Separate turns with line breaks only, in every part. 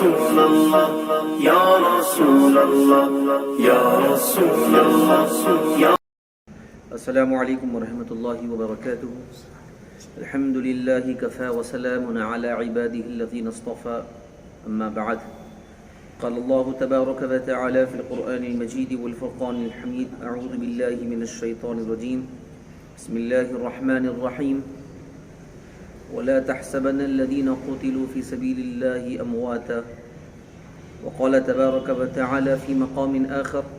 رسول اللہ یا رسول اللہ یا رسول اللہ یا
السلام علیکم ورحمۃ اللہ وبرکاتہ. الحمد للہ کفا وسلام علی عباده الذین اصطفى. اما بعد قال الله تبارك وتعالى في القرآن المجيد والفرقان الحميد. اعوذ بالله من الشيطان الرجيم. بسم الله الرحمن الرحيم. ولا تحسبن الذين قتلوا في سبيل الله امواتا. وقال تبارك وتعالى في مقام آخر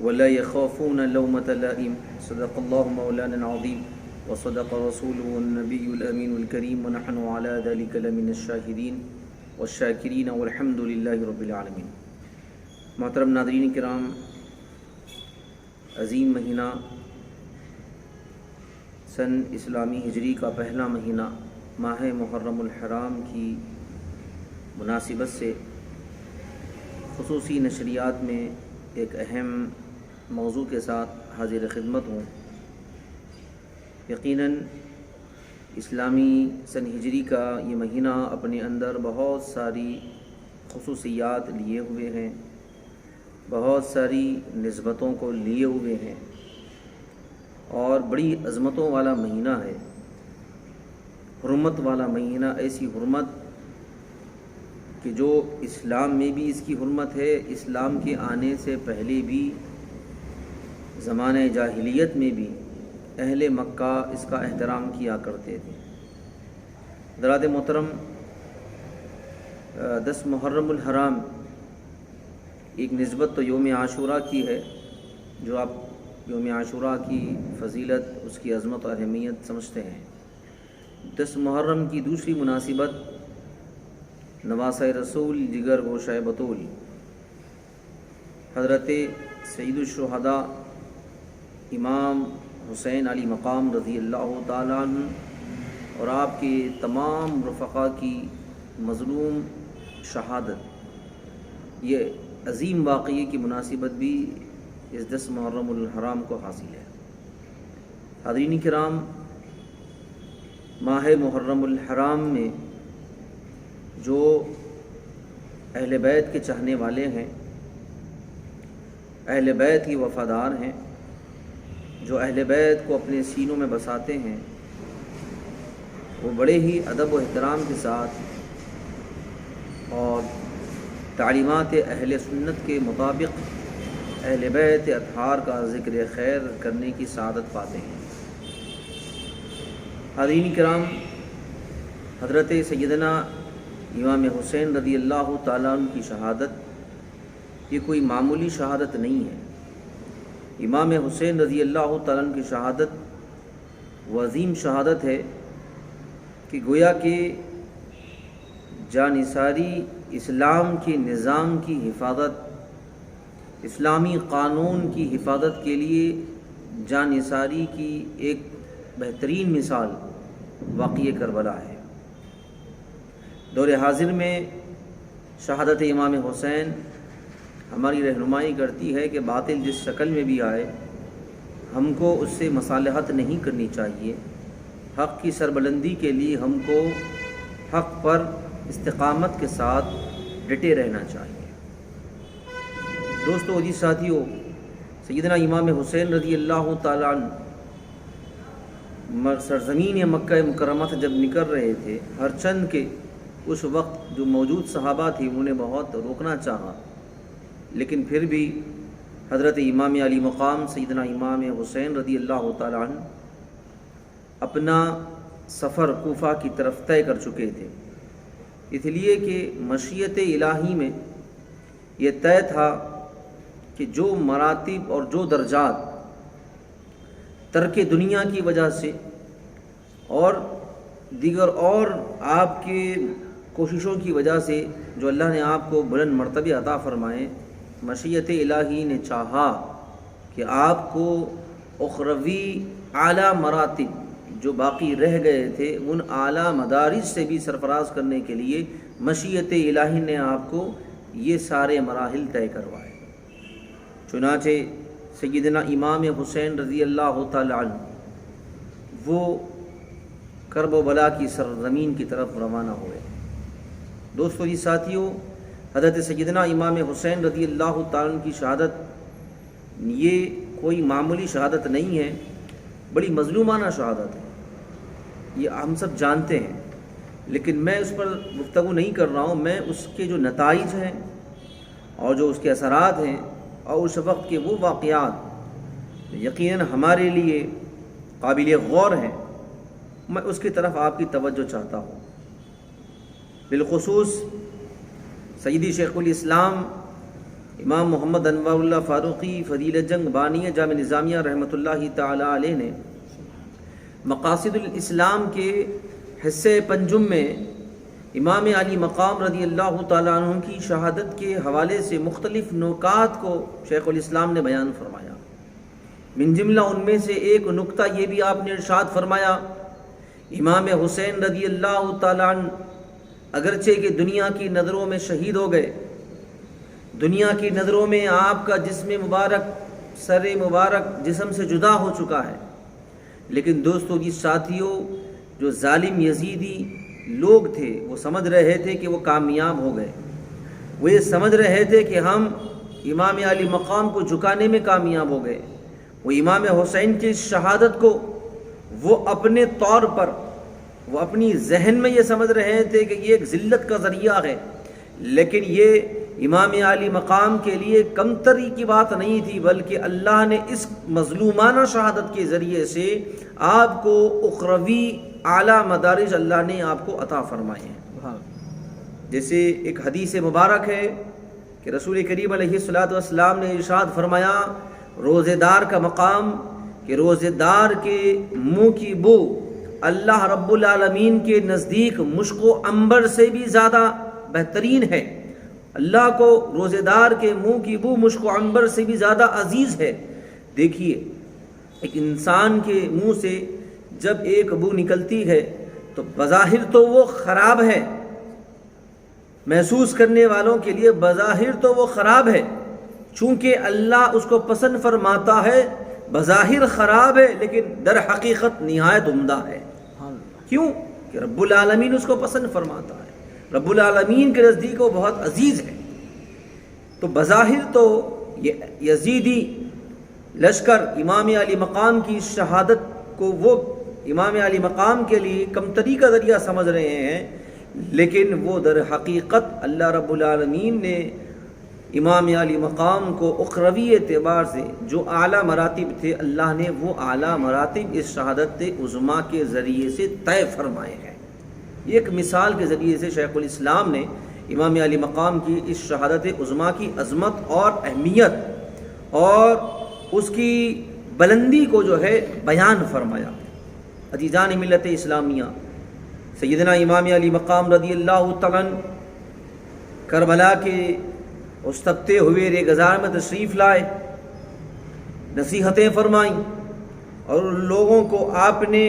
ولا يخافون لومة لائم. صدق الله مولانا العظيم وصدق رسوله النبي الأمين الكريم ونحن على ذلك لمن الشاهدين والشاكرين والحمد لله رب العالمين. محترم ناظرین کرام، عظیم مہینہ سن اسلامی ہجری کا پہلا مہینہ ماہ محرم الحرام کی مناسبت سے خصوصی نشریات میں ایک اہم موضوع کے ساتھ حاضر خدمت ہوں. یقیناً اسلامی سن ہجری کا یہ مہینہ اپنے اندر بہت ساری خصوصیات لیے ہوئے ہیں، بہت ساری نسبتوں کو لیے ہوئے ہیں اور بڑی عظمتوں والا مہینہ ہے، حرمت والا مہینہ. ایسی حرمت کہ جو اسلام میں بھی اس کی حرمت ہے، اسلام کے آنے سے پہلے بھی زمانہ جاہلیت میں بھی اہل مکہ اس کا احترام کیا کرتے تھے. حضرات محترم، 10 محرم الحرام ایک نسبت تو یوم عاشوراء کی ہے، جو آپ یوم عاشوراء کی فضیلت، اس کی عظمت و اہمیت سمجھتے ہیں. 10 محرم کی دوسری مناسبت نواسۂ رسول جگر گوشۂ بطول حضرت سید الشہداء امام حسین علی مقام رضی اللہ تعالیٰ عنہ اور آپ کے تمام رفقا کی مظلوم شہادت، یہ عظیم واقعے کی مناسبت بھی اس 10 محرم الحرام کو حاصل ہے. حاضرین کرام، ماہ محرم الحرام میں جو اہل بیت کے چاہنے والے ہیں، اہل بیت کی وفادار ہیں، جو اہل بیت کو اپنے سینوں میں بساتے ہیں، وہ بڑے ہی ادب و احترام کے ساتھ اور تعلیمات اہل سنت کے مطابق اہل بیت اطہار کا ذکر خیر کرنے کی سعادت پاتے ہیں. حاضرین کرام، حضرت سیدنا امام حسین رضی اللہ تعالیٰ عنہ کی شہادت یہ کوئی معمولی شہادت نہیں ہے. امام حسین رضی اللہ تعالیٰ عنہ کی شہادت وہ عظیم شہادت ہے کہ گویا کہ جانثاری اسلام کے نظام کی حفاظت، اسلامی قانون کی حفاظت کے لیے جانثاری کی ایک بہترین مثال واقعہ کربلا ہے. دور حاضر میں شہادت امام حسین ہماری رہنمائی کرتی ہے کہ باطل جس شکل میں بھی آئے، ہم کو اس سے مصالحت نہیں کرنی چاہیے. حق کی سربلندی کے لیے ہم کو حق پر استقامت کے ساتھ ڈٹے رہنا چاہیے. دوستو، عزیز ساتھیو، سیدنا امام حسین رضی اللہ تعالیٰ عنہ سرزمین مکہ مکرمہ سے جب نکل رہے تھے، ہر چند کے اس وقت جو موجود صحابہ تھے انہوں نے بہت روکنا چاہا، لیکن پھر بھی حضرت امام علی مقام سیدنا امام حسین رضی اللہ تعالیٰ عنہ اپنا سفر کوفہ کی طرف طے کر چکے تھے، اس لیے کہ مشیت الہی میں یہ طے تھا کہ جو مراتب اور جو درجات ترک دنیا کی وجہ سے اور دیگر اور آپ کے کوششوں کی وجہ سے جو اللہ نے آپ کو بلند مرتبے عطا فرمائے، مشیت الہی نے چاہا کہ آپ کو اخروی اعلیٰ مراتب جو باقی رہ گئے تھے ان اعلیٰ مدارج سے بھی سرفراز کرنے کے لیے مشیت الہی نے آپ کو یہ سارے مراحل طے کروائے. چنانچہ سیدنا امام حسین رضی اللہ تعالیٰ عنہ وہ کرب و بلا کی سرزمین کی طرف روانہ ہوئے. دوستو جی ساتھیوں، حضرت سیدنا امام حسین رضی اللہ تعالیٰ عنہ کی شہادت یہ کوئی معمولی شہادت نہیں ہے، بڑی مظلومانہ شہادت ہے، یہ ہم سب جانتے ہیں، لیکن میں اس پر گفتگو نہیں کر رہا ہوں، میں اس کے جو نتائج ہیں اور جو اس کے اثرات ہیں اور اس وقت کے وہ واقعات یقیناً ہمارے لیے قابل غور ہیں، میں اس کی طرف آپ کی توجہ چاہتا ہوں۔ بالخصوص سیدی شیخ الاسلام امام محمد انوار اللہ فاروقی فضیلت جنگ بانی جامع نظامیہ رحمۃ اللہ تعالی علیہ نے مقاصد الاسلام کے حصے پنجم میں امام علی مقام رضی اللہ تعالیٰ عنہ کی شہادت کے حوالے سے مختلف نکات کو شیخ الاسلام نے بیان فرمایا۔ من جملہ ان میں سے ایک نکتہ یہ بھی آپ نے ارشاد فرمایا، امام حسین رضی اللہ تعالیٰ عنہ اگرچہ کہ دنیا کی نظروں میں شہید ہو گئے، دنیا کی نظروں میں آپ کا جسم مبارک، سر مبارک جسم سے جدا ہو چکا ہے، لیکن دوستو جی ساتھیوں، جو ظالم یزیدی لوگ تھے وہ سمجھ رہے تھے کہ وہ کامیاب ہو گئے، وہ یہ سمجھ رہے تھے کہ ہم امام علی مقام کو جھکانے میں کامیاب ہو گئے۔ وہ امام حسین کی شہادت کو وہ اپنے طور پر، وہ اپنی ذہن میں یہ سمجھ رہے تھے کہ یہ ایک ذلت کا ذریعہ ہے، لیکن یہ امام علی مقام کے لیے کمتری کی بات نہیں تھی، بلکہ اللہ نے اس مظلومانہ شہادت کے ذریعے سے آپ کو اخروی اعلیٰ مدارج اللہ نے آپ کو عطا فرمائے ہیں۔ جیسے ایک حدیث مبارک ہے کہ رسول کریم علیہ السلام نے ارشاد فرمایا، روزے دار کا مقام، کہ روزے دار کے منہ کی بو اللہ رب العالمین کے نزدیک مشک و عنبر سے بھی زیادہ بہترین ہے، اللہ کو روزے دار کے منہ کی بو مشک و عنبر سے بھی زیادہ عزیز ہے۔ دیکھیے، ایک انسان کے منہ سے جب ایک بو نکلتی ہے تو بظاہر تو وہ خراب ہے، محسوس کرنے والوں کے لیے بظاہر تو وہ خراب ہے، چونکہ اللہ اس کو پسند فرماتا ہے، بظاہر خراب ہے لیکن در حقیقت نہایت عمدہ ہے۔ کیوں؟ کہ رب العالمین اس کو پسند فرماتا ہے، رب العالمین کے نزدیک وہ بہت عزیز ہے۔ تو بظاہر تو یہ یزیدی لشکر امام علی مقام کی شہادت کو وہ امام علی مقام کے لیے کمتری کا ذریعہ سمجھ رہے ہیں، لیکن وہ در حقیقت اللہ رب العالمین نے امام علی مقام کو اخروی اعتبار سے جو اعلیٰ مراتب تھے، اللہ نے وہ اعلیٰ مراتب اس شہادت عظمیٰ کے ذریعے سے طے فرمائے ہیں۔ ایک مثال کے ذریعے سے شیخ الاسلام نے امام علی مقام کی اس شہادت عظمیٰ کی عظمت اور اہمیت اور اس کی بلندی کو جو ہے بیان فرمایا۔ عزیزان ملت اسلامیہ، سیدنا امام علی مقام رضی اللہ تعالیٰ عنہ کربلا کے اس تپتے ہوئے ریگزار میں تشریف لائے، نصیحتیں فرمائیں اور لوگوں کو آپ نے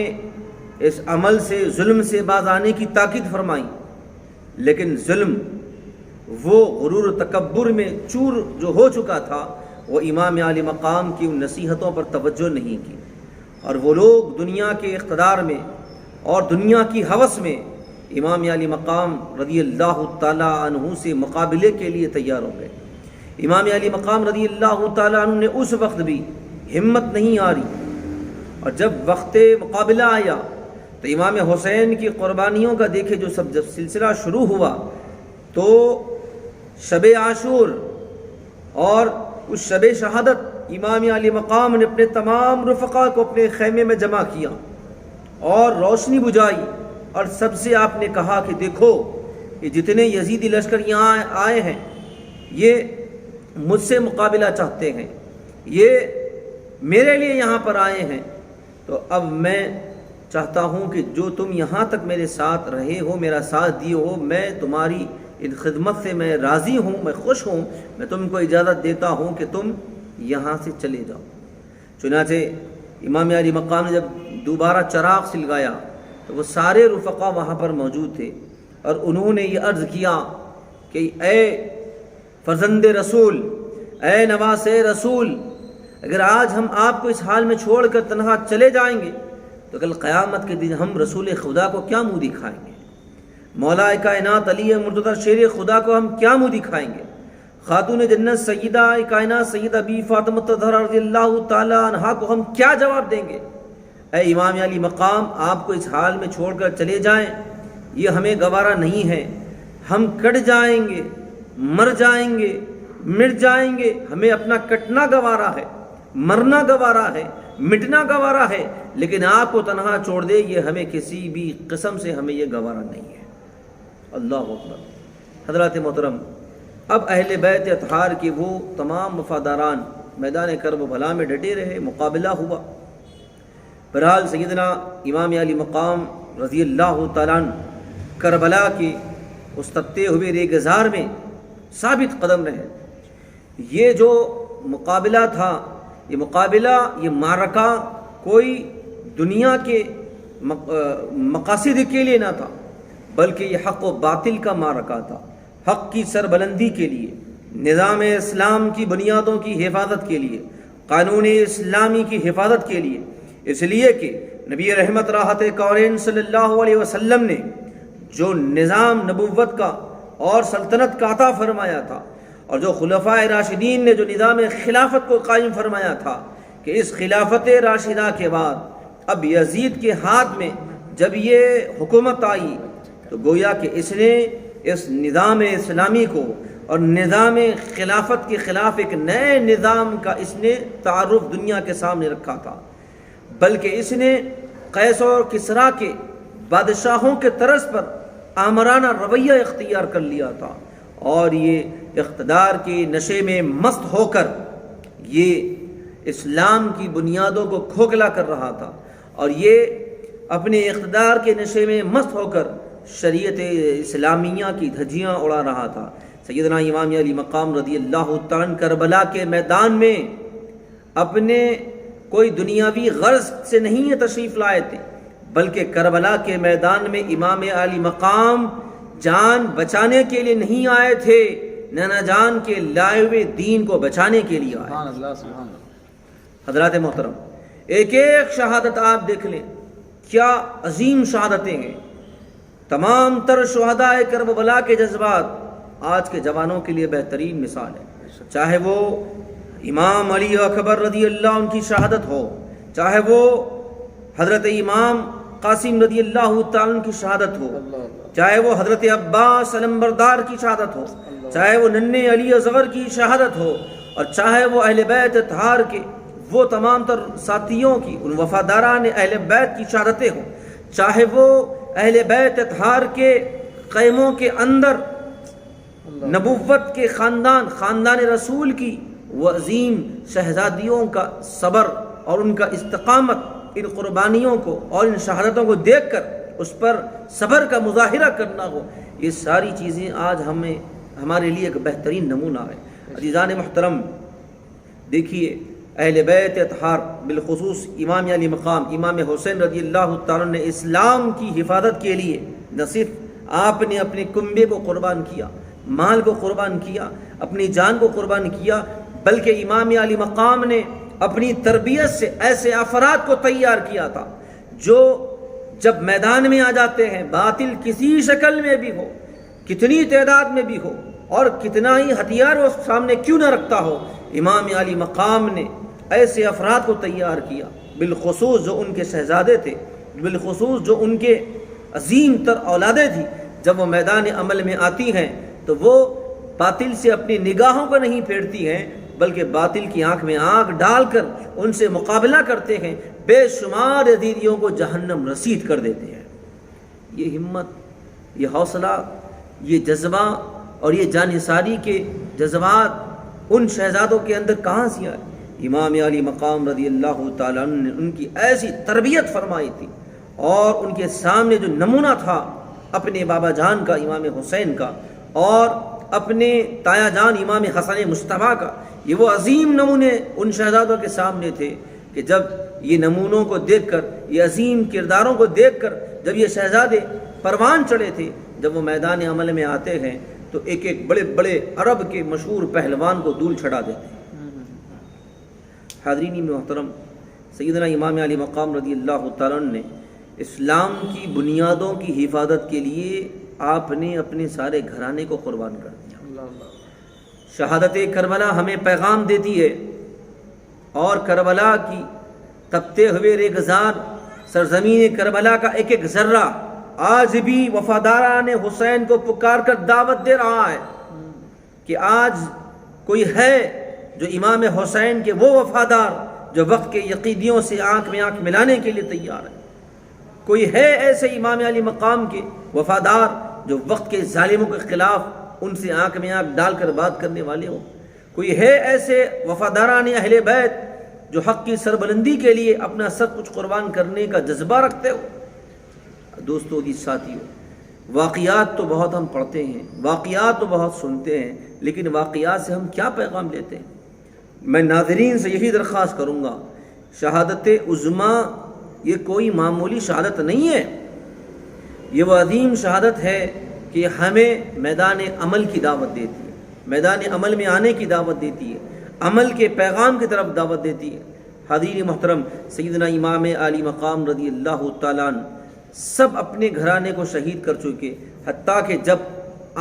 اس عمل سے، ظلم سے باز آنے کی تاکید فرمائی، لیکن ظلم وہ غرور و تکبر میں چور جو ہو چکا تھا، وہ امام علی مقام کی ان نصیحتوں پر توجہ نہیں کی، اور وہ لوگ دنیا کے اقتدار میں اور دنیا کی ہوس میں امام علی مقام رضی اللہ تعالیٰ عنہ سے مقابلے کے لیے تیار ہو گئے۔ امام علی مقام رضی اللہ تعالیٰ عنہ نے اس وقت بھی ہمت نہیں ہاری، اور جب وقت مقابلہ آیا تو امام حسین کی قربانیوں کا دیکھے جب سلسلہ شروع ہوا تو شب عاشور اور اس شب شہادت امام علی مقام نے اپنے تمام رفقا کو اپنے خیمے میں جمع کیا اور روشنی بجھائی، اور سب سے آپ نے کہا کہ دیکھو، یہ جتنے یزیدی لشکر یہاں آئے ہیں یہ مجھ سے مقابلہ چاہتے ہیں، یہ میرے لیے یہاں پر آئے ہیں، تو اب میں چاہتا ہوں کہ جو تم یہاں تک میرے ساتھ رہے ہو، میرا ساتھ دیے ہو، میں تمہاری ان خدمت سے میں راضی ہوں، میں خوش ہوں، میں تم کو اجازت دیتا ہوں کہ تم یہاں سے چلے جاؤ۔ چنانچہ امام علی مقام نے جب دوبارہ چراغ سلگایا تو وہ سارے رفقا وہاں پر موجود تھے، اور انہوں نے یہ عرض کیا کہ اے فرزند رسول، اے نواس رسول، اگر آج ہم آپ کو اس حال میں چھوڑ کر تنہا چلے جائیں گے تو کل قیامت کے دن ہم رسول خدا کو کیا منہ دکھائیں گے؟ مولا کائنات علی مرتضی شیر خدا کو ہم کیا منہ دکھائیں گے؟ خاتون جنت سیدہ کائنات سیدہ بی فاطمہ الزہرا رضی اللہ تعالی عنہا کو ہم کیا جواب دیں گے؟ اے امام علی مقام، آپ کو اس حال میں چھوڑ کر چلے جائیں یہ ہمیں گوارا نہیں ہے، ہم کٹ جائیں گے، مر جائیں گے، مٹ جائیں گے، ہمیں اپنا کٹنا گوارا ہے، مرنا گوارا ہے، مٹنا گوارا ہے، لیکن آپ کو تنہا چھوڑ دے یہ ہمیں کسی بھی قسم سے ہمیں یہ گوارا نہیں ہے۔ اللہ اکبر۔ حضرات محترم، اب اہل بیت اطہار کے وہ تمام وفاداران میدان کربلا میں ڈٹے رہے، مقابلہ ہوا۔ بہرحال سیدنا امام علی مقام رضی اللہ تعالیٰ عنہ کربلا کے اس تپتے ہوئے ریگزار میں ثابت قدم رہے۔ یہ جو مقابلہ تھا، یہ مقابلہ، یہ معرکہ کوئی دنیا کے مقاصد کے لیے نہ تھا، بلکہ یہ حق و باطل کا معرکہ تھا، حق کی سربلندی کے لیے، نظام اسلام کی بنیادوں کی حفاظت کے لیے، قانون اسلامی کی حفاظت کے لیے، اس لیے کہ نبی رحمت راحت کونین صلی اللہ علیہ وسلم نے جو نظام نبوت کا اور سلطنت کا عطا فرمایا تھا، اور جو خلفائے راشدین نے جو نظام خلافت کو قائم فرمایا تھا کہ اس خلافت راشدہ کے بعد اب یزید کے ہاتھ میں جب یہ حکومت آئی تو گویا کہ اس نے اس نظام اسلامی کو اور نظام خلافت کے خلاف ایک نئے نظام کا اس نے تعارف دنیا کے سامنے رکھا تھا، بلکہ اس نے قیس اور کسریٰ کے بادشاہوں کے طرز پر آمرانہ رویہ اختیار کر لیا تھا، اور یہ اقتدار کے نشے میں مست ہو کر یہ اسلام کی بنیادوں کو کھوکھلا کر رہا تھا، اور یہ اپنے اقتدار کے نشے میں مست ہو کر شریعت اسلامیہ کی دھجیاں اڑا رہا تھا۔ سیدنا امام علی مقام رضی اللہ تعالیٰ عنہ کربلا کے میدان میں اپنے کوئی دنیاوی غرض سے نہیں تشریف لائے تھے، بلکہ کربلا کے میدان میں امام علی مقام جان بچانے کے لیے نہیں آئے تھے، نانا جان کے لائے ہوئے دین کو بچانے کے لیے آئے۔ حضرات محترم، ایک ایک شہادت آپ دیکھ لیں، کیا عظیم شہادتیں ہیں۔ تمام تر شہداء کربلا کے جذبات آج کے جوانوں کے لیے بہترین مثال ہے، چاہے وہ امام علی اکبر رضی اللہ عنہ کی شہادت ہو، چاہے وہ حضرت امام قاسم رضی اللہ تعالیٰ عنہ کی شہادت ہو، چاہے وہ حضرت عباس علمبردار کی شہادت ہو، چاہے وہ ننھے علی اصغر کی شہادت ہو، اور چاہے وہ اہل بیت اطہار کے وہ تمام تر ساتھیوں کی، ان وفاداران اہل بیت کی شہادتیں ہوں، چاہے وہ اہل بیت اطہار کے خیموں کے اندر نبوت کے خاندان رسول کی وہ عظیم شہزادیوں کا صبر اور ان کا استقامت، ان قربانیوں کو اور ان شہادتوں کو دیکھ کر اس پر صبر کا مظاہرہ کرنا ہو، یہ ساری چیزیں آج ہمارے لیے ایک بہترین نمونہ ہے۔ عزیزان محترم، دیکھیے اہل بیت اطہار بالخصوص امام علی مقام امام حسین رضی اللہ تعالیٰ نے اسلام کی حفاظت کے لیے نہ صرف آپ نے اپنے کنبے کو قربان کیا، مال کو قربان کیا، اپنی جان کو قربان کیا، بلکہ امام علی مقام نے اپنی تربیت سے ایسے افراد کو تیار کیا تھا جو جب میدان میں آ جاتے ہیں، باطل کسی شکل میں بھی ہو، کتنی تعداد میں بھی ہو، اور کتنا ہی ہتھیار وہ سامنے کیوں نہ رکھتا ہو، امام علی مقام نے ایسے افراد کو تیار کیا، بالخصوص جو ان کے شہزادے تھے، بالخصوص جو ان کے عظیم تر اولادیں تھیں، جب وہ میدان عمل میں آتی ہیں تو وہ باطل سے اپنی نگاہوں کو نہیں پھیرتی ہیں، بلکہ باطل کی آنکھ میں آنکھ ڈال کر ان سے مقابلہ کرتے ہیں، بے شمار یزیدیوں کو جہنم رسید کر دیتے ہیں۔ یہ ہمت، یہ حوصلہ، یہ جذبہ اور یہ جانثاری کے جذبات ان شہزادوں کے اندر کہاں سے آئے؟ امام علی مقام رضی اللہ تعالیٰ عنہ نے ان کی ایسی تربیت فرمائی تھی، اور ان کے سامنے جو نمونہ تھا اپنے بابا جان کا امام حسین کا اور اپنے تایا جان امام حسن مصطفیٰ کا، یہ وہ عظیم نمونے ان شہزادوں کے سامنے تھے کہ جب یہ نمونوں کو دیکھ کر، یہ عظیم کرداروں کو دیکھ کر جب یہ شہزادے پروان چڑھے تھے، جب وہ میدان عمل میں آتے ہیں تو ایک ایک بڑے بڑے عرب کے مشہور پہلوان کو دول چڑھا دیتے ہیں۔ حاضرین محترم، سیدنا امام علی مقام رضی اللہ تعالیٰ عنہ نے اسلام کی بنیادوں کی حفاظت کے لیے آپ نے اپنے سارے گھرانے کو قربان کر دیا۔ شہادت کربلا ہمیں پیغام دیتی ہے، اور کربلا کی تپتے ہوئے ریگزار سرزمین کربلا کا ایک ایک ذرہ آج بھی وفاداران حسین کو پکار کر دعوت دے رہا ہے کہ آج کوئی ہے جو امام حسین کے وہ وفادار جو وقت کے یقیدیوں سے آنکھ میں آنکھ ملانے کے لیے تیار ہے؟ کوئی ہے ایسے امام علی مقام کے وفادار جو وقت کے ظالموں کے خلاف ان سے آنکھ میں آنکھ ڈال کر بات کرنے والے ہوں؟ کوئی ہے ایسے وفاداران اہل بیت جو حق کی سربلندی کے لیے اپنا سب کچھ قربان کرنے کا جذبہ رکھتے ہو؟ دوستو جی ساتھیو، واقعات تو بہت ہم پڑھتے ہیں، واقعات تو بہت سنتے ہیں، لیکن واقعات سے ہم کیا پیغام لیتے ہیں؟ میں ناظرین سے یہی درخواست کروں گا، شہادت عظمیٰ یہ کوئی معمولی شہادت نہیں ہے، یہ وہ عظیم شہادت ہے کہ ہمیں میدان عمل کی دعوت دیتی ہے، میدان عمل میں آنے کی دعوت دیتی ہے، عمل کے پیغام کی طرف دعوت دیتی ہے۔ حضرین محترم، سیدنا امام علی مقام رضی اللہ تعالیٰ عنہ سب اپنے گھرانے کو شہید کر چکے، حتیٰ کہ جب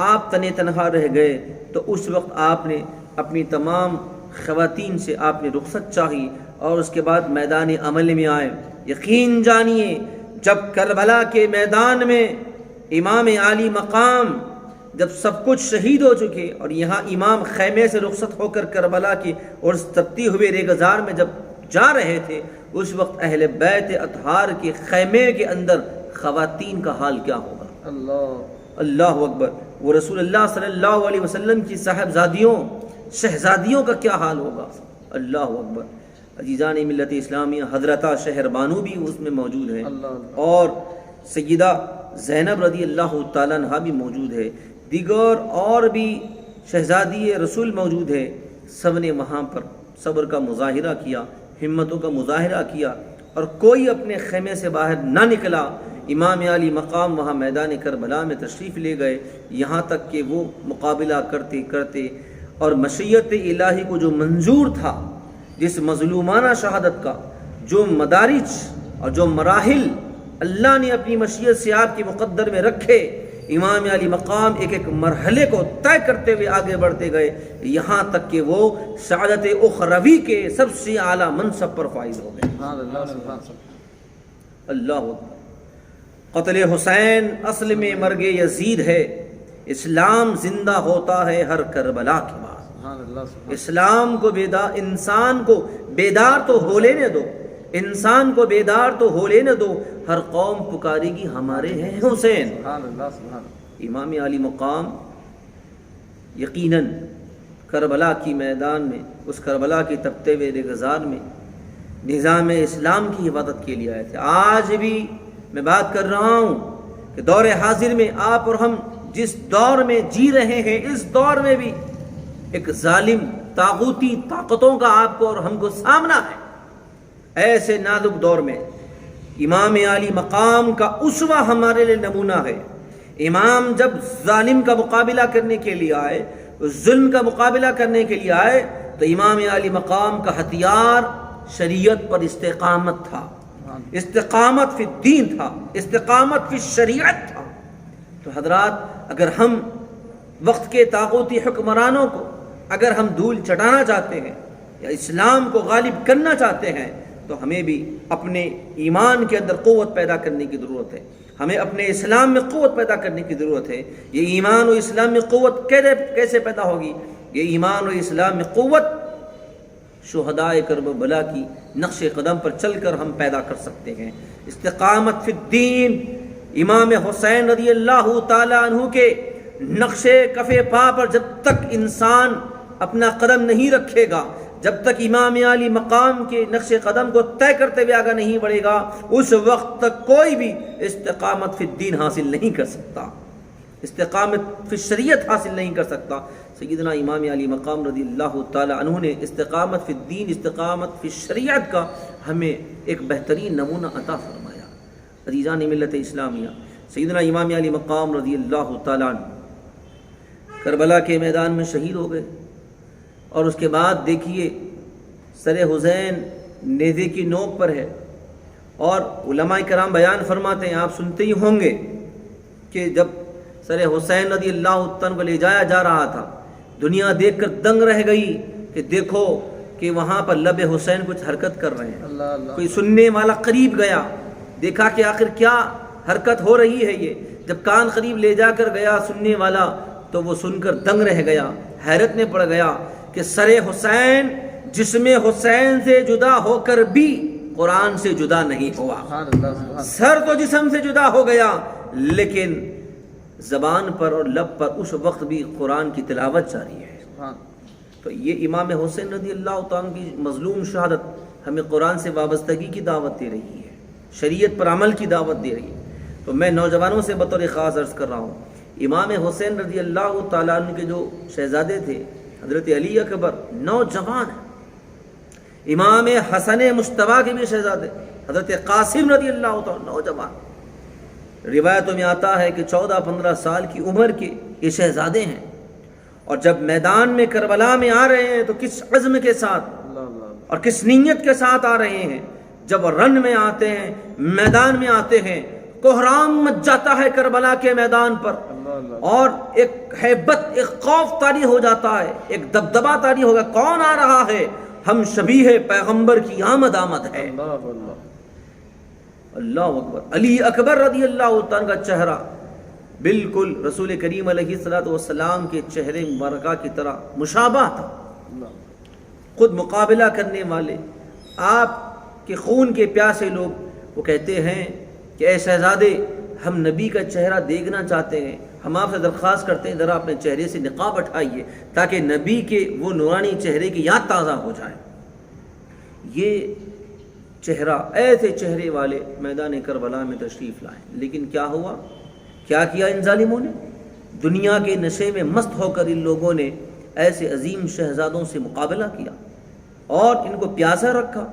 آپ تنے تنہا رہ گئے تو اس وقت آپ نے اپنی تمام خواتین سے آپ نے رخصت چاہی اور اس کے بعد میدان عمل میں آئے۔ یقین جانیے، جب کربلا کے میدان میں امام علی مقام جب سب کچھ شہید ہو چکے اور یہاں امام خیمے سے رخصت ہو کر کربلا کی اور تپتی ہوئے ریگزار میں جب جا رہے تھے، اس وقت اہل بیت اطہار کے خیمے کے اندر خواتین کا حال کیا ہوگا؟ اللہ اکبر! وہ رسول اللہ صلی اللہ علیہ وسلم کی صاحبزادیوں شہزادیوں کا کیا حال ہوگا؟ اللہ اکبر! عزیزان ملت اسلامیہ، حضرتہ شہر بانو بھی اس میں موجود ہیں اور سیدہ زینب رضی اللہ تعالیٰ عنہ بھی موجود ہے، دیگر اور بھی شہزادی رسول موجود ہے۔ سب نے وہاں پر صبر کا مظاہرہ کیا، ہمتوں کا مظاہرہ کیا، اور کوئی اپنے خیمے سے باہر نہ نکلا۔ امام علی مقام وہاں میدان کربلا میں تشریف لے گئے، یہاں تک کہ وہ مقابلہ کرتے کرتے اور مشیت الہی کو جو منظور تھا، جس مظلومانہ شہادت کا جو مدارج اور جو مراحل اللہ نے اپنی مشیت سے آپ کے مقدر میں رکھے، امام علی مقام ایک ایک مرحلے کو طے کرتے ہوئے آگے بڑھتے گئے، یہاں تک کہ وہ سعادت اخروی کے سب سے اعلیٰ منصب پر فائز ہو گئے۔ اللہ اکبر! قتل حسین اصل میں مرگ یزید ہے، اسلام زندہ ہوتا ہے ہر کربلا کے بعد۔ اسلام کو انسان کو بیدار تو ہو لینے دو، انسان کو بیدار تو ہو لینے دو، ہر قوم پکارے گی ہمارے ہیں حسین۔ امام علی مقام یقیناً کربلا کی میدان میں، اس کربلا کی تپتے ہوئے ریگزار میں نظام اسلام کی حفاظت کے لیے آئے تھے۔ آج بھی میں بات کر رہا ہوں کہ دور حاضر میں آپ اور ہم جس دور میں جی رہے ہیں، اس دور میں بھی ایک ظالم طاغوتی طاقتوں کا آپ کو اور ہم کو سامنا ہے۔ ایسے نازک دور میں امام علی مقام کا اسوہ ہمارے لیے نمونہ ہے۔ امام جب ظالم کا مقابلہ کرنے کے لیے آئے، ظلم کا مقابلہ کرنے کے لیے آئے، تو امام علی مقام کا ہتھیار شریعت پر استقامت تھا، استقامت فی الدین تھا، استقامت فی شریعت تھا۔ تو حضرات، اگر ہم وقت کے طاغوتی حکمرانوں کو اگر ہم دھول چٹانا چاہتے ہیں یا اسلام کو غالب کرنا چاہتے ہیں، تو ہمیں بھی اپنے ایمان کے اندر قوت پیدا کرنے کی ضرورت ہے، ہمیں اپنے اسلام میں قوت پیدا کرنے کی ضرورت ہے۔ یہ ایمان و اسلام میں قوت کیسے پیدا ہوگی؟ یہ ایمان و اسلام میں قوت شہدائے کربلا کی نقش قدم پر چل کر ہم پیدا کر سکتے ہیں۔ استقامت فی الدین، امام حسین رضی اللہ تعالیٰ عنہ کے نقش کف پا پر جب تک انسان اپنا قدم نہیں رکھے گا، جب تک امام علی مقام کے نقش قدم کو طے کرتے ہوئے آگے نہیں بڑھے گا، اس وقت تک کوئی بھی استقامت فی الدین حاصل نہیں کر سکتا، استقامت فی شریعت حاصل نہیں کر سکتا۔ سیدنا امام علی مقام رضی اللہ تعالیٰ عنہ نے استقامت فی الدین، استقامت فی شریعت کا ہمیں ایک بہترین نمونہ عطا فرمایا۔ عزیزان ملت اسلامیہ، سیدنا امام علی مقام رضی اللہ تعالیٰ عنہ کربلا کے میدان میں شہید ہو گئے، اور اس کے بعد دیکھیے سر حسین نیزے کی نوک پر ہے، اور علماء کرام بیان فرماتے ہیں، آپ سنتے ہی ہوں گے کہ جب سر حسین رضی اللہ عنہ کو لے جایا جا رہا تھا، دنیا دیکھ کر دنگ رہ گئی کہ دیکھو کہ وہاں پر لب حسین کچھ حرکت کر رہے ہیں۔ کوئی سننے والا قریب گیا، دیکھا کہ آخر کیا حرکت ہو رہی ہے یہ، جب کان قریب لے جا کر گیا سننے والا تو وہ سن کر دنگ رہ گیا، حیرت میں پڑ گیا کہ سر حسین جسم حسین سے جدا ہو کر بھی قرآن سے جدا نہیں ہوا۔ سر تو جسم سے جدا ہو گیا لیکن زبان پر اور لب پر اس وقت بھی قرآن کی تلاوت جاری ہے۔ تو یہ امام حسین رضی اللہ تعالیٰ کی مظلوم شہادت ہمیں قرآن سے وابستگی کی دعوت دے رہی ہے، شریعت پر عمل کی دعوت دے رہی ہے۔ تو میں نوجوانوں سے بطور خاص عرض کر رہا ہوں، امام حسین رضی اللہ تعالیٰ عنہ کے جو شہزادے تھے حضرت علی اکبر نوجوان ہیں، امام حسن مجتبیٰ کے بھی شہزادے حضرت قاسم رضی اللہ تعالیٰ نوجوان، روایتوں میں آتا ہے کہ 14-15 سال کی عمر کے یہ شہزادے ہیں، اور جب میدان میں کربلا میں آ رہے ہیں تو کس عزم کے ساتھ اور کس نیت کے ساتھ آ رہے ہیں۔ جب رن میں آتے ہیں، میدان میں آتے ہیں، کوہرام مچ جاتا ہے کربلا کے میدان پر، اور ایک ہیبت، ایک خوف طاری ہو جاتا ہے، ایک دبدبا طاری ہوگا، کون آ رہا ہے؟ ہم شبیہ پیغمبر کی آمد ہے۔ اللہ اکبر۔ علی اکبر رضی اللہ عنہ کا چہرہ بالکل رسول کریم علیہ السلام کے چہرے مبارکہ کی طرح مشابہ تھا۔ خود مقابلہ کرنے والے، آپ کے خون کے پیاسے لوگ وہ کہتے ہیں کہ اے شہزادے، ہم نبی کا چہرہ دیکھنا چاہتے ہیں، ہم آپ سے درخواست کرتے ہیں ذرا اپنے چہرے سے نقاب اٹھائیے تاکہ نبی کے وہ نورانی چہرے کی یاد تازہ ہو جائے۔ یہ چہرہ، ایسے چہرے والے میدان کربلا میں تشریف لائے، لیکن کیا ہوا؟ کیا کیا ان ظالموں نے؟ دنیا کے نشے میں مست ہو کر ان لوگوں نے ایسے عظیم شہزادوں سے مقابلہ کیا اور ان کو پیاسا رکھا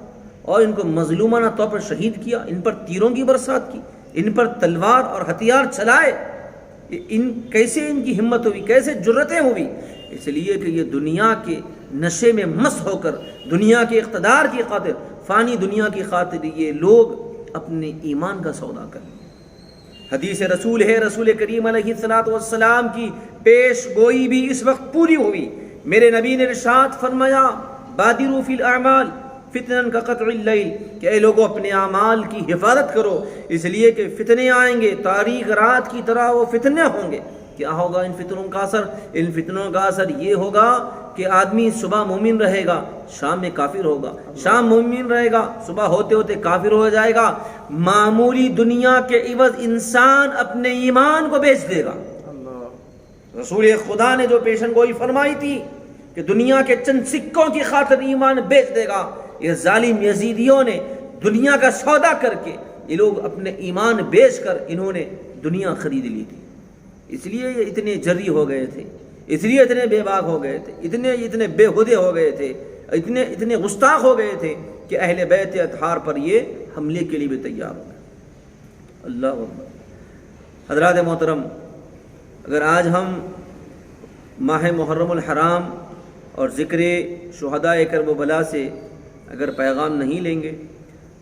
اور ان کو مظلومانہ طور پر شہید کیا، ان پر تیروں کی برسات کی، ان پر تلوار اور ہتھیار چلائے۔ کیسے ان کی ہمت ہوئی، کیسے جرتیں ہوئی؟ اس لیے کہ یہ دنیا کے نشے میں مست ہو کر، دنیا کے اقتدار کی خاطر، فانی دنیا کی خاطر یہ لوگ اپنے ایمان کا سودا کریں۔ حدیث رسول ہے، رسول کریم علیہ السلام کی پیش گوئی بھی اس وقت پوری ہوئی۔ میرے نبی نے ارشاد فرمایا، بادروا فی الاعمال فتنن کا قطع اللیل، کہ اے لوگوں اپنے اعمال کی حفاظت کرو، اس لیے کہ فتنے آئیں گے، تاریک رات کی طرح وہ فتنے ہوں گے۔ کیا ہوگا ان فتنوں کا اثر؟ ان فتنوں کا اثر یہ ہوگا کہ آدمی صبح مومن رہے گا، شام میں کافر ہوگا، شام مومن رہے گا، صبح ہوتے ہوتے کافر ہو جائے گا۔ معمولی دنیا کے عوض انسان اپنے ایمان کو بیچ دے گا۔ رسول خدا نے جو پیشن گوئی فرمائی تھی کہ دنیا کے چند سکوں کی خاطر ایمان بیچ دے گا، یہ ظالم یزیدیوں نے دنیا کا سودا کر کے، یہ لوگ اپنے ایمان بیچ کر انہوں نے دنیا خرید لی تھی۔ اس لیے یہ اتنے جری ہو گئے تھے، اس لیے اتنے بے باک ہو گئے تھے، اتنے بے ہدے ہو گئے تھے، اتنے گستاخ ہو گئے تھے کہ اہل بیت اطہار پر یہ حملے کے لیے بھی تیار ہو گئے۔ اللہ اکبر۔ حضرات محترم، اگر آج ہم ماہ محرم الحرام اور ذکر شہداء کرب و بلا سے اگر پیغام نہیں لیں گے،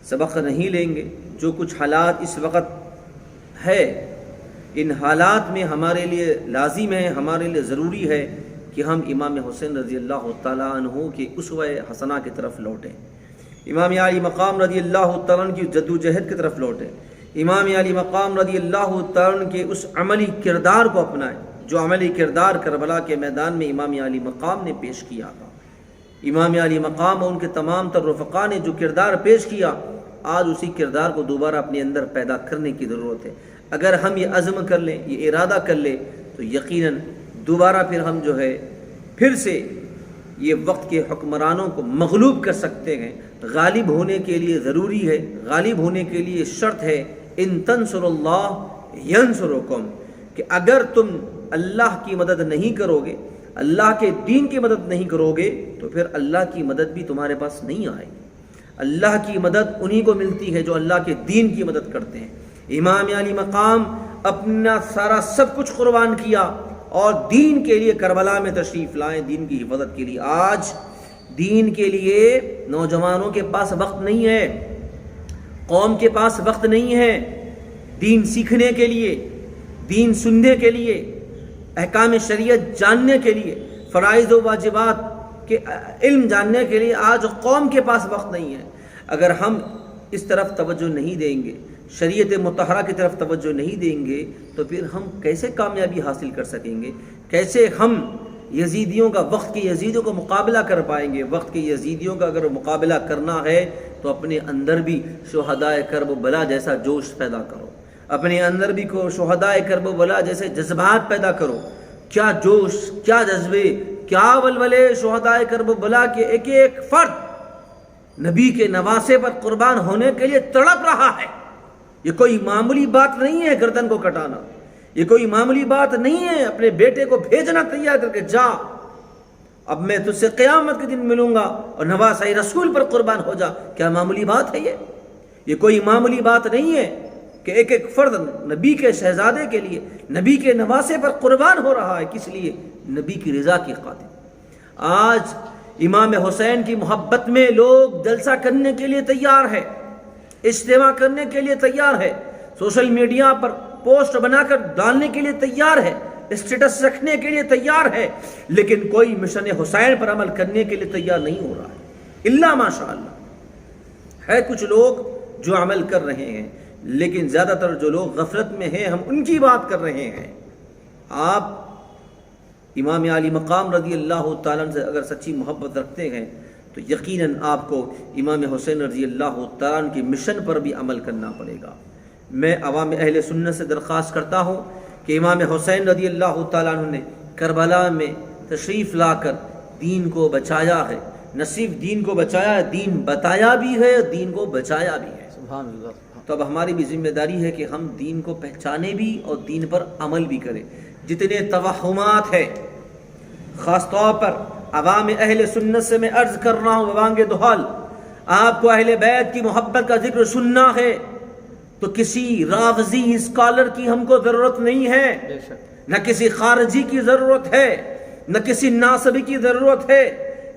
سبق نہیں لیں گے، جو کچھ حالات اس وقت ہے، ان حالات میں ہمارے لیے لازم ہے، ہمارے لیے ضروری ہے کہ ہم امام حسین رضی اللہ تعالیٰ عنہ کے اسوہ حسنہ کی طرف لوٹیں، امام علی مقام رضی اللہ تعالیٰ عنہ کی جدوجہد کی طرف لوٹیں، امام علی مقام رضی اللہ تعالیٰ عنہ کے اس عملی کردار کو اپنائیں جو عملی کردار کربلا کے میدان میں امام علی مقام نے پیش کیا تھا۔ امام علی مقام اور ان کے تمام تر رفقا نے جو کردار پیش کیا، آج اسی کردار کو دوبارہ اپنے اندر پیدا کرنے کی ضرورت ہے۔ اگر ہم یہ عزم کر لیں، یہ ارادہ کر لیں، تو یقیناً دوبارہ پھر ہم جو ہے پھر سے یہ وقت کے حکمرانوں کو مغلوب کر سکتے ہیں۔ غالب ہونے کے لیے ضروری ہے، غالب ہونے کے لیے شرط ہے، ان تنصروا اللہ ینصرکم، کہ اگر تم اللہ کی مدد نہیں کرو گے، اللہ کے دین کی مدد نہیں کرو گے، تو پھر اللہ کی مدد بھی تمہارے پاس نہیں آئے گی۔ اللہ کی مدد انہی کو ملتی ہے جو اللہ کے دین کی مدد کرتے ہیں۔ امام علی مقام اپنا سارا سب کچھ قربان کیا اور دین کے لیے کربلا میں تشریف لائے، دین کی حفاظت کے لیے۔ آج دین کے لیے نوجوانوں کے پاس وقت نہیں ہے، قوم کے پاس وقت نہیں ہے دین سیکھنے کے لیے، دین سننے کے لیے، احکام شریعت جاننے کے لیے، فرائض و واجبات کے علم جاننے کے لیے آج قوم کے پاس وقت نہیں ہے۔ اگر ہم اس طرف توجہ نہیں دیں گے، شریعت مطہرہ کی طرف توجہ نہیں دیں گے، تو پھر ہم کیسے کامیابی حاصل کر سکیں گے؟ کیسے ہم یزیدیوں کا، وقت کے یزیدیوں کا مقابلہ کر پائیں گے؟ وقت کے یزیدیوں کا اگر مقابلہ کرنا ہے تو اپنے اندر بھی شہدائے کرب و بلا جیسا جوش پیدا کرو، اپنے اندر بھی کو شہدائے کرب و بلا جیسے جذبات پیدا کرو۔ کیا جوش، کیا جذبے، کیا ولولے شہدائے کرب و بلا کے ایک ایک فرد نبی کے نواسے پر قربان ہونے کے لیے تڑپ رہا ہے۔ یہ کوئی معمولی بات نہیں ہے گردن کو کٹانا، یہ کوئی معمولی بات نہیں ہے اپنے بیٹے کو بھیجنا تیار کر کے، جا اب میں تجھ سے قیامت کے دن ملوں گا اور نواسہ رسول پر قربان ہو جا۔ کیا معمولی بات ہے یہ کوئی معمولی بات نہیں ہے کہ ایک ایک فرد نبی کے شہزادے کے لیے، نبی کے نواسے پر قربان ہو رہا ہے، کس لیے؟ نبی کی رضا کی خاطر۔ آج امام حسین کی محبت میں لوگ جلسہ کرنے کے لیے تیار ہے، اجتماع کرنے کے لیے تیار ہے، سوشل میڈیا پر پوسٹ بنا کر ڈالنے کے لیے تیار ہے، اسٹیٹس رکھنے کے لیے تیار ہے، لیکن کوئی مشن حسین پر عمل کرنے کے لیے تیار نہیں ہو رہا ہے۔ الا ماشاء اللہ ہے کچھ لوگ جو عمل کر رہے ہیں، لیکن زیادہ تر جو لوگ غفلت میں ہیں ہم ان کی بات کر رہے ہیں۔ آپ امام علی مقام رضی اللہ تعالیٰ سے اگر سچی محبت رکھتے ہیں تو یقیناً آپ کو امام حسین رضی اللہ تعالیٰ کے مشن پر بھی عمل کرنا پڑے گا۔ میں عوام اہل سنت سے درخواست کرتا ہوں کہ امام حسین رضی اللہ تعالیٰ عنہ نے کربلا میں تشریف لا کر دین کو بچایا ہے، نہ صرف دین کو بچایا ہے، دین بتایا بھی ہے، دین کو بچایا بھی ہے۔
سبحان اللہ۔
تو اب ہماری بھی ذمہ داری ہے کہ ہم دین کو پہچانے بھی اور دین پر عمل بھی کریں۔ جتنے توہمات ہیں، خاص طور پر عوام اہل سنت سے میں عرض کر رہا ہوں بوانگ دہال، آپ کو اہل بیت کی محبت کا ذکر سننا ہے تو کسی رافضی اسکالر کی ہم کو ضرورت نہیں ہے،
بے شک
نہ کسی خارجی کی ضرورت ہے، نہ کسی ناصبی کی ضرورت ہے۔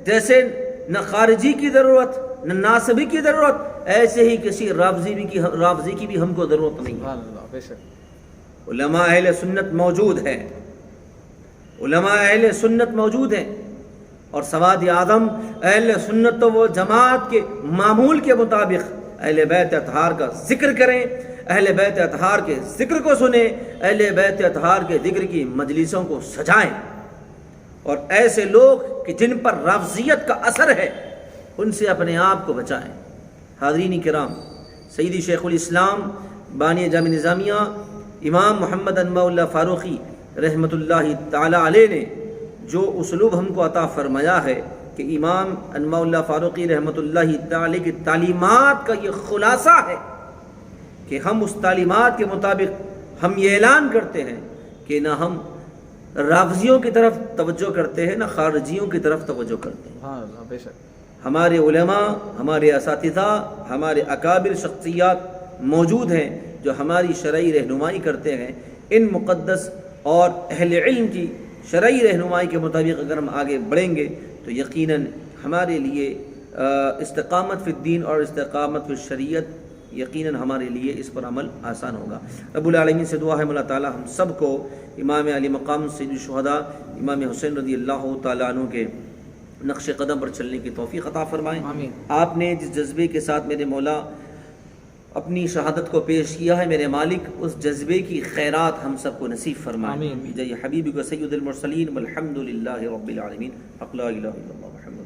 جیسے نہ خارجی کی ضرورت نہ ناصبی کی ضرورت، ایسے ہی کسی رافضی کی بھی ہم کو ضرورت نہیں ہے۔
سبحان اللہ، بے شک
علماء اہل سنت موجود ہیں، علماء اہل سنت موجود ہیں، اور سواد اعظم اہل سنت تو وہ جماعت کے معمول کے مطابق اہل بیت اطہار کا ذکر کریں، اہل بیت اطہار کے ذکر کو سنیں، اہل بیت اطہار کے ذکر کی مجلسوں کو سجائیں، اور ایسے لوگ کہ جن پر رافضیت کا اثر ہے ان سے اپنے آپ کو بچائیں۔ حاضرین کرام، سیدی شیخ الاسلام بانی جامع نظامیہ امام محمد انواع اللہ فاروقی رحمۃ اللہ تعالی علیہ نے جو اسلوب ہم کو عطا فرمایا ہے کہ امام انواع اللہ فاروقی رحمۃ اللہ تعالی کی تعلیمات کا یہ خلاصہ ہے کہ ہم اس تعلیمات کے مطابق ہم یہ اعلان کرتے ہیں کہ نہ ہم رافضیوں کی طرف توجہ کرتے ہیں نہ خارجیوں کی طرف توجہ کرتے ہیں۔
سبحان اللہ، بے شک
ہمارے علماء، ہمارے اساتذہ، ہمارے اکابر شخصیات موجود ہیں جو ہماری شرعی رہنمائی کرتے ہیں۔ ان مقدس اور اہل علم کی شرعی رہنمائی کے مطابق اگر ہم آگے بڑھیں گے تو یقیناً ہمارے لیے استقامت فی الدین اور استقامت فی الشریعت یقیناً ہمارے لیے اس پر عمل آسان ہوگا۔ رب العالمین سے دعا ہے اللہ تعالی ہم سب کو امام علی مقام سید الشہداء امام حسین رضی اللہ تعالیٰ عنہ کے نقش قدم پر چلنے کی توفیق عطا فرمائیں۔
آمین۔
آپ نے جس جذبے کے ساتھ میرے مولا اپنی شہادت کو پیش کیا ہے، میرے مالک اس جذبے کی خیرات ہم سب کو نصیب فرمائیں۔
آمین۔
جی حبیبی کو سید المرسلین والحمد للہ رب العالمین، لا الہ الا اللہ محمد